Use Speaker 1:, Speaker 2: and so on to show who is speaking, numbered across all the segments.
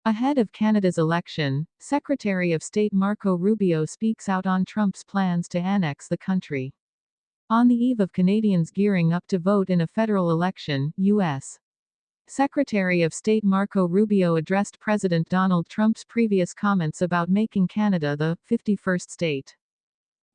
Speaker 1: Ahead of Canada's election, Secretary of State Marco Rubio speaks out on Trump's plans to annex the country. On the eve of Canadians gearing up to vote in a federal election, U.S. Secretary of State Marco Rubio addressed President Donald Trump's previous comments about making Canada the 51st state.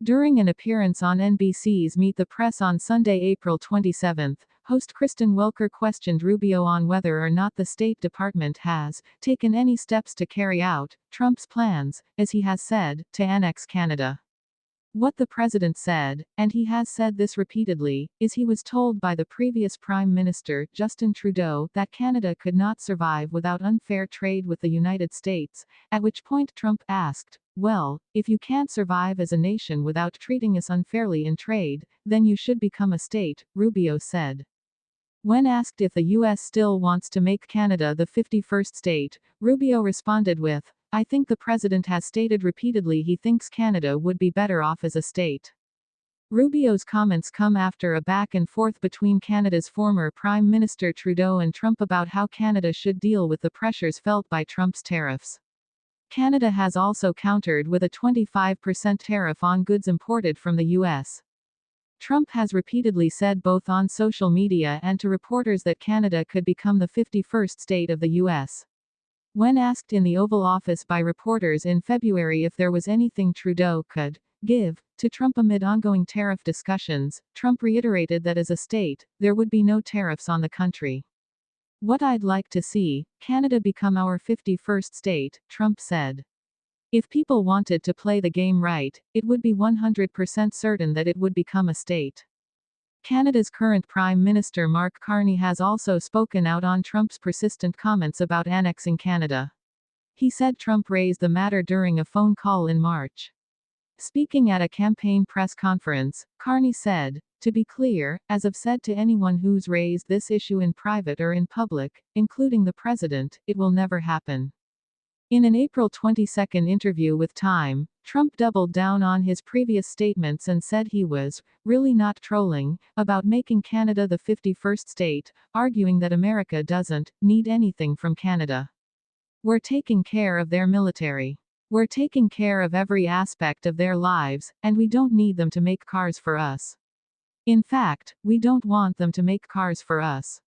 Speaker 1: During an appearance on NBC's Meet the Press on Sunday, April 27, host Kristen Welker questioned Rubio on whether or not the State Department has taken any steps to carry out Trump's plans, as he has said, to annex Canada. What the president said, and he has said this repeatedly, is he was told by the previous Prime Minister, Justin Trudeau, that Canada could not survive without unfair trade with the United States, at which point Trump asked, "Well, if you can't survive as a nation without treating us unfairly in trade, then you should become a state," Rubio said. When asked if the U.S. still wants to make Canada the 51st state, Rubio responded with, "I think the president has stated repeatedly he thinks Canada would be better off as a state." Rubio's comments come after a back and forth between Canada's former Prime Minister Trudeau and Trump about how Canada should deal with the pressures felt by Trump's tariffs. Canada has also countered with a 25% tariff on goods imported from the U.S. Trump has repeatedly said both on social media and to reporters that Canada could become the 51st state of the U.S. When asked in the Oval Office by reporters in February if there was anything Trudeau could give to Trump amid ongoing tariff discussions, Trump reiterated that as a state, there would be no tariffs on the country. "What I'd like to see, Canada become our 51st state," Trump said. "If people wanted to play the game right, it would be 100% certain that it would become a state." Canada's current Prime Minister Mark Carney has also spoken out on Trump's persistent comments about annexing Canada. He said Trump raised the matter during a phone call in March. Speaking at a campaign press conference, Carney said, "To be clear, as I've said to anyone who's raised this issue in private or in public, including the president, it will never happen." In an April 22 interview with Time, Trump doubled down on his previous statements and said he was really not trolling about making Canada the 51st state, arguing that America doesn't need anything from Canada. "We're taking care of their military. We're taking care of every aspect of their lives, and we don't need them to make cars for us. In fact, we don't want them to make cars for us.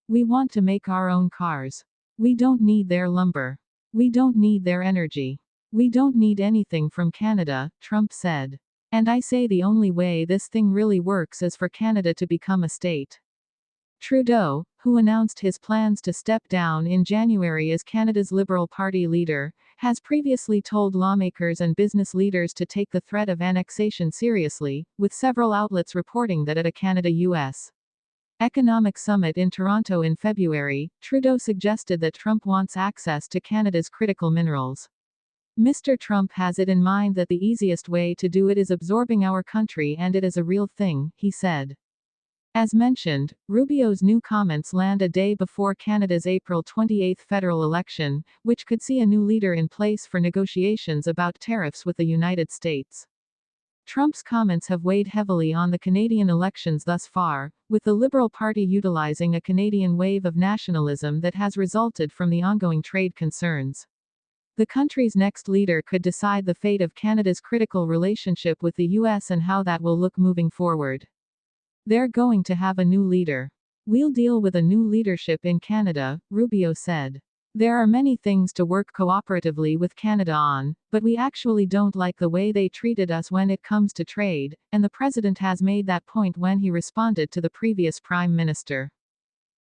Speaker 1: We want to make our own cars. We don't need their lumber. We don't need their energy. We don't need anything from Canada," Trump said. "And I say the only way this thing really works is for Canada to become a state." Trudeau, who announced his plans to step down in January as Canada's Liberal Party leader, has previously told lawmakers and business leaders to take the threat of annexation seriously, with several outlets reporting that at a Canada-US Economic Summit in Toronto in February, Trudeau suggested that Trump wants access to Canada's critical minerals. Mr. Trump has it in mind that the easiest way to do it is absorbing our country, and it is a real thing, he said. As mentioned, Rubio's new comments land a day before Canada's April 28 federal election, which could see a new leader in place for negotiations about tariffs with the United States. Trump's comments have weighed heavily on the Canadian elections thus far, with the Liberal Party utilizing a Canadian wave of nationalism that has resulted from the ongoing trade concerns. The country's next leader could decide the fate of Canada's critical relationship with the U.S. and how that will look moving forward. "They're going to have a new leader. We'll deal with a new leadership in Canada," Rubio said. "There are many things to work cooperatively with Canada on, but we actually don't like the way they treated us when it comes to trade," and the president has made that point when he responded to the previous prime minister.